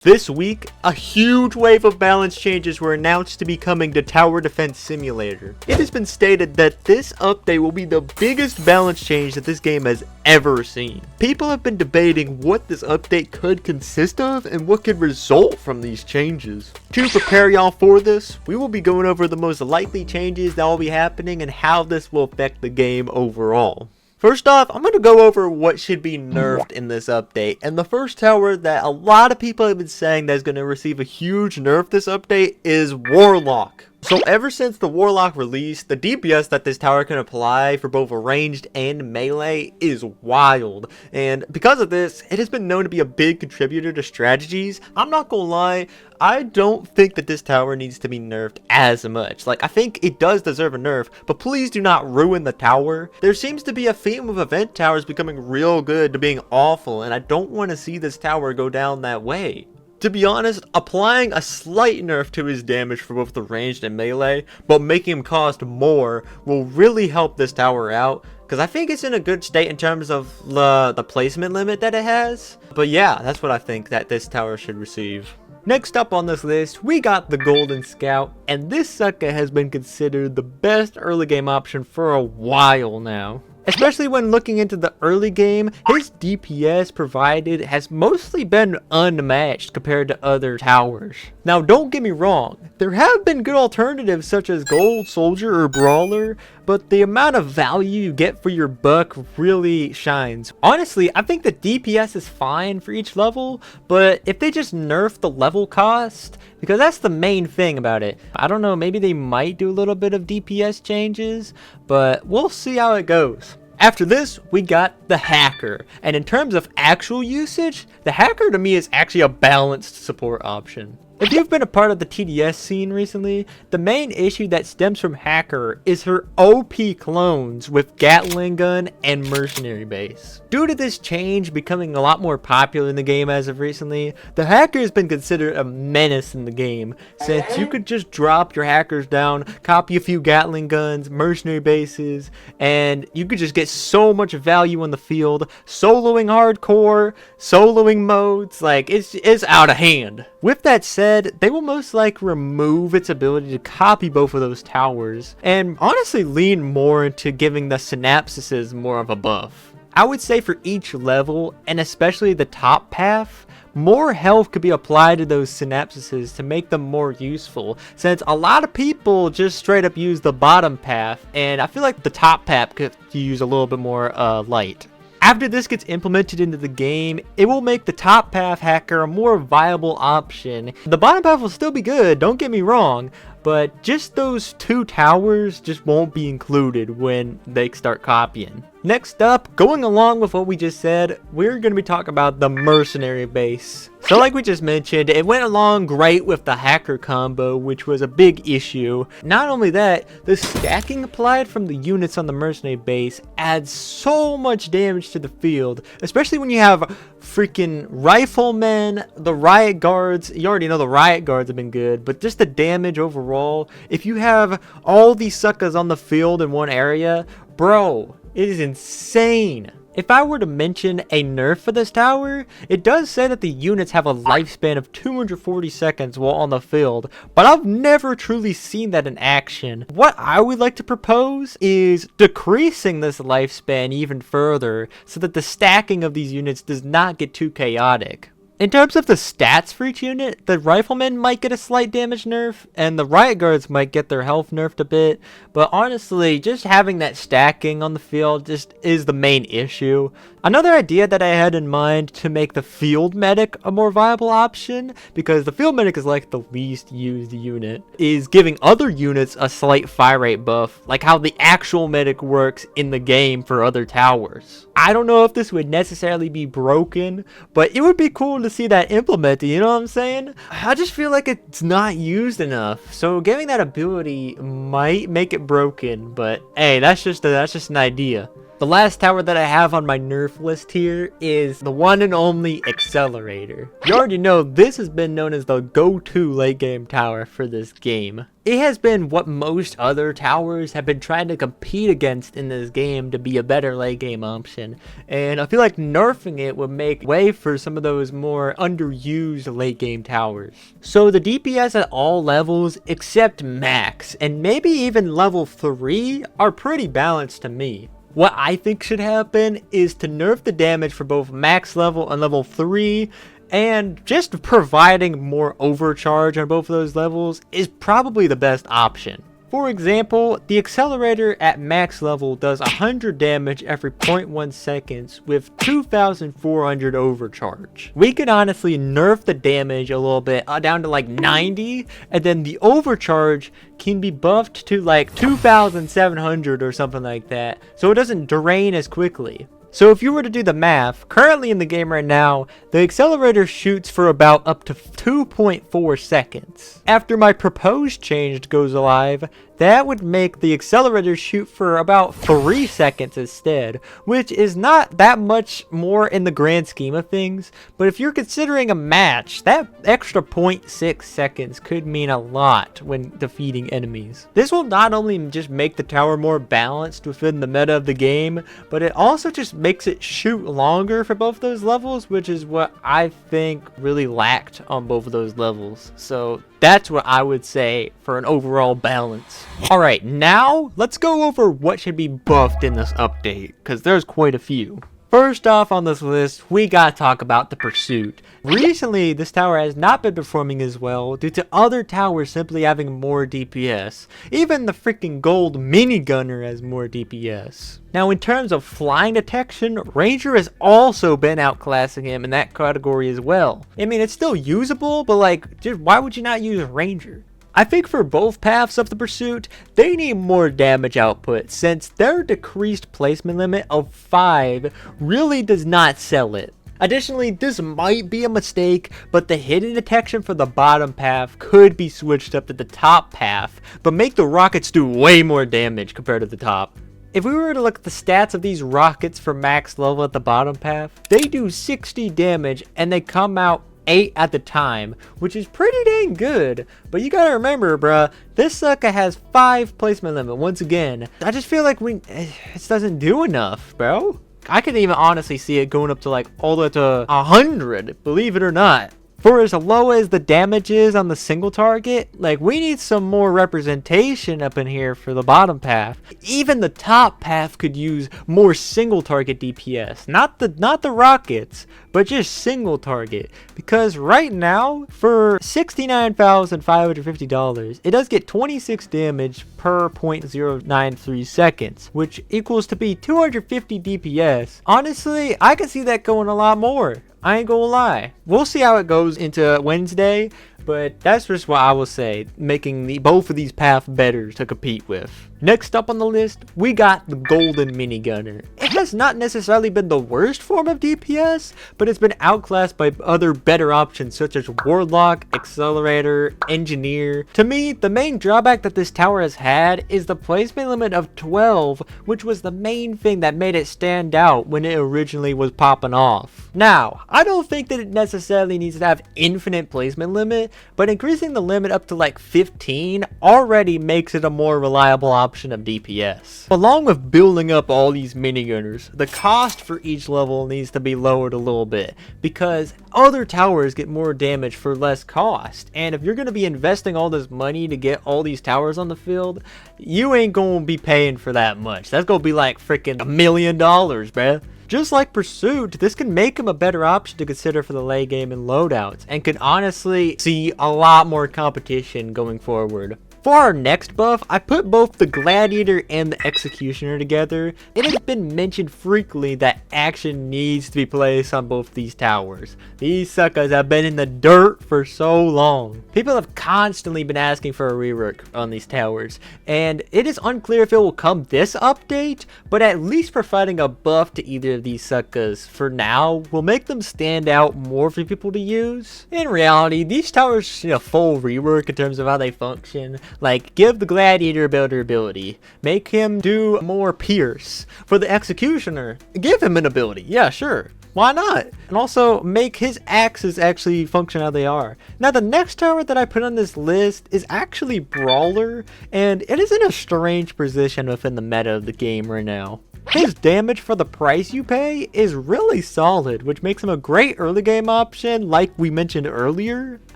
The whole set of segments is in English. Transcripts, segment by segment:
This week, a huge wave of balance changes were announced to be coming to Tower Defense Simulator. It has been stated that this update will be the biggest balance change that this game has ever seen. People have been debating what this update could consist of and what could result from these changes. To prepare y'all for this, we will be going over the most likely changes that will be happening and how this will affect the game overall. First off, I'm going to go over what should be nerfed in this update, and the first tower that a lot of people have been saying that is going to receive a huge nerf this update is Warlock. So ever since the Warlock release, the DPS that this tower can apply for both ranged and melee is wild, and because of this, it has been known to be a big contributor to strategies. I'm not gonna lie, I don't think that this tower needs to be nerfed as much. Like, I think it does deserve a nerf, but please do not ruin the tower. There seems to be a theme of event towers becoming real good to being awful, and I don't want to see this tower go down that way. To be honest, applying a slight nerf to his damage for both the ranged and melee, but making him cost more, will really help this tower out, because I think it's in a good state in terms of the placement limit that it has. But yeah, that's what I think that this tower should receive. Next up on this list, we got the Golden Scout, and this sucker has been considered the best early game option for a while now. Especially when looking into the early game, his DPS provided has mostly been unmatched compared to other towers. Now don't get me wrong, there have been good alternatives such as Gold Soldier or Brawler, but the amount of value you get for your buck really shines. Honestly, I think the DPS is fine for each level, but if they just nerf the level cost, because that's the main thing about it. I don't know, maybe they might do a little bit of DPS changes, but we'll see how it goes. After this, we got the Hacker, and in terms of actual usage, the Hacker to me is actually a balanced support option. If you've been a part of the TDS scene recently, the main issue that stems from Hacker is her OP clones with Gatling Gun and Mercenary Base. Due to this change becoming a lot more popular in the game as of recently, the Hacker has been considered a menace in the game, since you could just drop your Hackers down, copy a few Gatling Guns, Mercenary Bases, and you could just get so much value on the field, soloing hardcore, soloing modes, like it's out of hand. With that said, they will most likely remove its ability to copy both of those towers, and honestly lean more into giving the synapses more of a buff. I would say for each level, and especially the top path, more health could be applied to those synapses to make them more useful, since a lot of people just straight up use the bottom path, and I feel like the top path could use a little bit more light. After this gets implemented into the game, it will make the top path Hacker a more viable option. The bottom path will still be good, don't get me wrong, but just those two towers just won't be included when they start copying. Next up, going along with what we just said, we're going to be talking about the Mercenary Base. So like we just mentioned, it went along great with the Hacker combo, which was a big issue. Not only that, the stacking applied from the units on the Mercenary Base adds so much damage to the field, especially when you have freaking Riflemen, the Riot Guards. You already know the Riot Guards have been good, but just the damage overall, if you have all these suckers on the field in one area, bro, it is insane. If I were to mention a nerf for this tower, it does say that the units have a lifespan of 240 seconds while on the field, but I've never truly seen that in action. What I would like to propose is decreasing this lifespan even further so that the stacking of these units does not get too chaotic. In terms of the stats for each unit, the Riflemen might get a slight damage nerf, and the Riot Guards might get their health nerfed a bit, but honestly, just having that stacking on the field just is the main issue. Another idea that I had in mind to make the Field Medic a more viable option, because the Field Medic is like the least used unit, is giving other units a slight fire rate buff, like how the actual medic works in the game for other towers. I don't know if this would necessarily be broken, but it would be cool to see that implemented, you know what I'm saying? I just feel like it's not used enough, so giving that ability might make it broken, but hey, that's just an idea. The last tower that I have on my nerf list here is the one and only Accelerator. You already know this has been known as the go-to late game tower for this game. It has been what most other towers have been trying to compete against in this game to be a better late game option, and I feel like nerfing it would make way for some of those more underused late game towers. So the DPS at all levels except max and maybe even level 3 are pretty balanced to me. What I think should happen is to nerf the damage for both max level and level 3, and just providing more overcharge on both of those levels is probably the best option. For example, the Accelerator at max level does 100 damage every 0.1 seconds with 2,400 overcharge. We could honestly nerf the damage a little bit down to like 90, and then the overcharge can be buffed to like 2,700 or something like that, so it doesn't drain as quickly. So if you were to do the math, currently in the game right now, the Accelerator shoots for about up to 2.4 seconds. After my proposed change goes live, that would make the Accelerator shoot for about 3 seconds instead, which is not that much more in the grand scheme of things, but if you're considering a match, that extra 0.6 seconds could mean a lot when defeating enemies. This will not only just make the tower more balanced within the meta of the game, but it also just makes it shoot longer for both those levels, which is what I think really lacked on both of those levels. So that's what I would say for an overall balance. Alright, now let's go over what should be buffed in this update, because there's quite a few. First off on this list, we gotta talk about the Pursuit. Recently, this tower has not been performing as well due to other towers simply having more DPS. Even the freaking gold minigunner has more DPS. Now in terms of flying detection, Ranger has also been outclassing him in that category as well. I mean, it's still usable, but like, just why would you not use Ranger? I think for both paths of the Pursuit, they need more damage output since their decreased placement limit of 5 really does not sell it. Additionally, this might be a mistake, but the hidden detection for the bottom path could be switched up to the top path, but make the rockets do way more damage compared to the top. If we were to look at the stats of these rockets for max level at the bottom path, they do 60 damage and they come out 8 at the time, which is pretty dang good. But you gotta remember, bruh, this sucker has 5 placement limit. Once again, I just feel like it doesn't do enough, bro. I could even honestly see it going up to like all the way to 100, believe it or not. For as low as the damage is on the single target, like, we need some more representation up in here for the bottom path. Even the top path could use more single target DPS, not the rockets, but just single target. Because right now, for $69,550, it does get 26 damage per 0.093 seconds, which equals to be 250 DPS. Honestly, I can see that going a lot more. I ain't gonna lie. We'll see how it goes into Wednesday, but that's just what I will say, making both of these paths better to compete with. Next up on the list, we got the golden minigunner. It has not necessarily been the worst form of DPS, but it's been outclassed by other better options such as Warlock, Accelerator, Engineer. To me, the main drawback that this tower has had is the placement limit of 12, which was the main thing that made it stand out when it originally was popping off. Now, I don't think that it necessarily needs to have infinite placement limit, but increasing the limit up to like 15 already makes it a more reliable option of DPS. Along with building up all these minigunners, the cost for each level needs to be lowered a little bit, because other towers get more damage for less cost, and if you're going to be investing all this money to get all these towers on the field, you ain't going to be paying for that much. That's going to be like freaking $1 million, bruh. Just like Pursuit, this can make him a better option to consider for the late game and loadouts, and could honestly see a lot more competition going forward. For our next buff, I put both the Gladiator and the Executioner together. It has been mentioned frequently that action needs to be placed on both these towers. These suckers have been in the dirt for so long. People have constantly been asking for a rework on these towers, and it is unclear if it will come this update, but at least providing a buff to either of these suckers for now will make them stand out more for people to use. In reality, these towers need a full rework in terms of how they function, Like, give the gladiator builder ability. Make him do more pierce. For the executioner, give him an ability. Yeah, sure. Why not? And also make his axes actually function how they are. Now the next tower that I put on this list is actually Brawler, and it is in a strange position within the meta of the game right now. His damage for the price you pay is really solid, which makes him a great early game option like we mentioned earlier.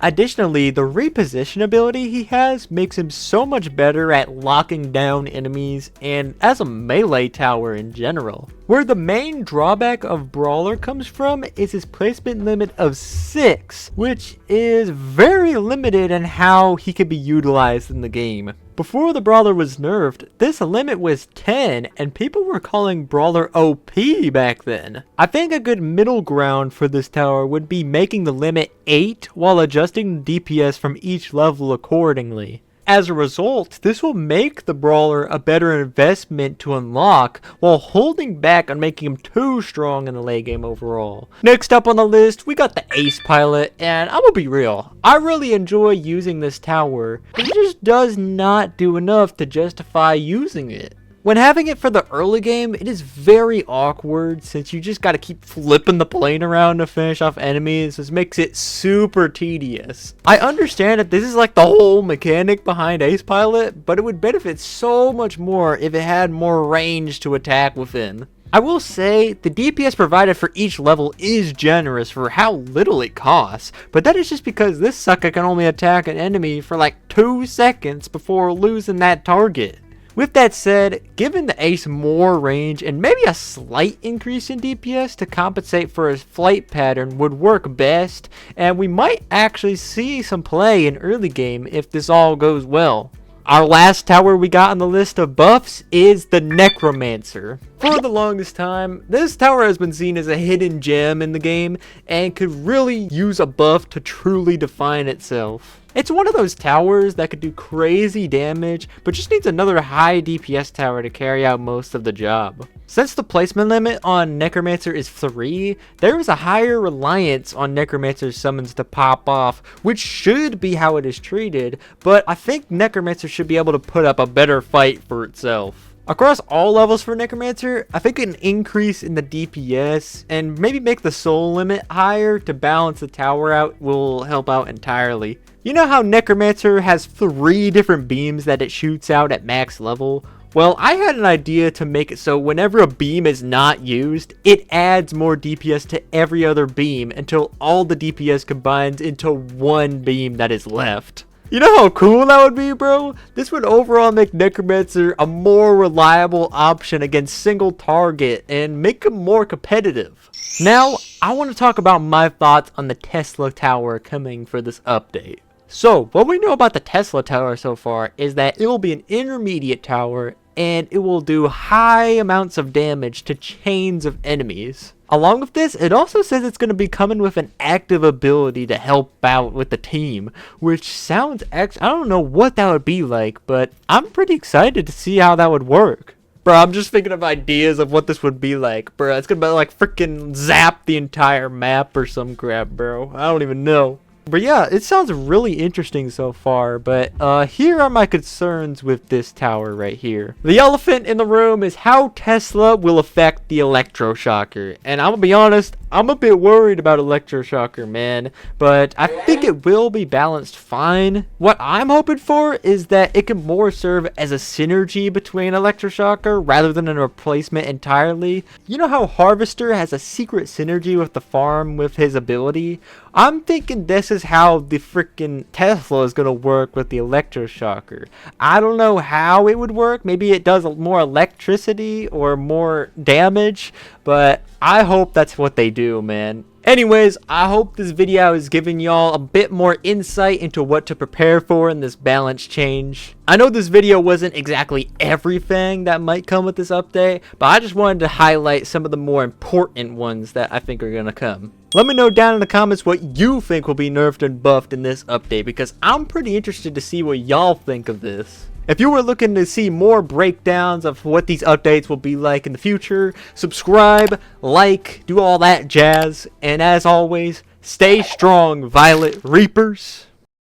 Additionally, the reposition ability he has makes him so much better at locking down enemies and as a melee tower in general. Where the main drawback of Brawler comes from is his placement limit of 6, which is very limited in how he can be utilized in the game. Before the Brawler was nerfed, this limit was 10 and people were calling Brawler OP back then. I think a good middle ground for this tower would be making the limit 8 while adjusting the DPS from each level accordingly. As a result, this will make the Brawler a better investment to unlock while holding back on making him too strong in the late game overall. Next up on the list, we got the Ace Pilot, and I'm gonna be real, I really enjoy using this tower, but it just does not do enough to justify using it. When having it for the early game, it is very awkward since you just gotta keep flipping the plane around to finish off enemies, which makes it super tedious. I understand that this is like the whole mechanic behind Ace Pilot, but it would benefit so much more if it had more range to attack within. I will say, the DPS provided for each level is generous for how little it costs, but that is just because this sucker can only attack an enemy for like 2 seconds before losing that target. With that said, giving the Ace more range and maybe a slight increase in DPS to compensate for his flight pattern would work best, and we might actually see some play in early game if this all goes well. Our last tower we got on the list of buffs is the Necromancer. For the longest time, this tower has been seen as a hidden gem in the game and could really use a buff to truly define itself. It's one of those towers that could do crazy damage, but just needs another high DPS tower to carry out most of the job. Since the placement limit on Necromancer is 3, there is a higher reliance on Necromancer summons to pop off, which should be how it is treated, but I think Necromancer should be able to put up a better fight for itself. Across all levels for Necromancer, I think an increase in the DPS and maybe make the soul limit higher to balance the tower out will help out entirely. You know how Necromancer has 3 different beams that it shoots out at max level? Well, I had an idea to make it so whenever a beam is not used, it adds more DPS to every other beam until all the DPS combines into one beam that is left. You know how cool that would be, bro? This would overall make Necromancer a more reliable option against single target and make him more competitive. Now, I want to talk about my thoughts on the Tesla Tower coming for this update. So, what we know about the Tesla Tower so far is that it will be an intermediate tower and it will do high amounts of damage to chains of enemies. Along with this, it also says it's going to be coming with an active ability to help out with the team, which sounds I don't know what that would be like, but I'm pretty excited to see how that would work. Bro, I'm just thinking of ideas of what this would be like, bro. It's going to be like freaking zap the entire map or some crap, bro. I don't even know. But yeah, it sounds really interesting so far, but here are my concerns with this tower right here. The elephant in the room is how Tesla will affect the Electroshocker. And I'm gonna be honest, I'm a bit worried about Electroshocker, man, but I think it will be balanced fine. What I'm hoping for is that it can more serve as a synergy between Electroshocker rather than a replacement entirely. You know how Harvester has a secret synergy with the farm with his ability? I'm thinking this is how the freaking Tesla is going to work with the Electroshocker. I don't know how it would work. Maybe it does more electricity or more damage, but I hope that's what they do, man. Anyways, I hope this video is giving y'all a bit more insight into what to prepare for in this balance change. I know this video wasn't exactly everything that might come with this update, but I just wanted to highlight some of the more important ones that I think are going to come. Let me know down in the comments what you think will be nerfed and buffed in this update, because I'm pretty interested to see what y'all think of this. If you were looking to see more breakdowns of what these updates will be like in the future, subscribe, like, do all that jazz, and as always, stay strong, Violet Reapers.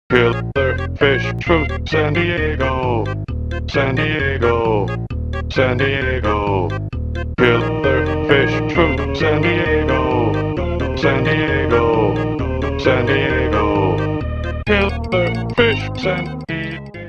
Pillar fish from San Diego, San Diego, San Diego. Pillar fish from San Diego, San Diego, San Diego. Pillar fish, San Diego.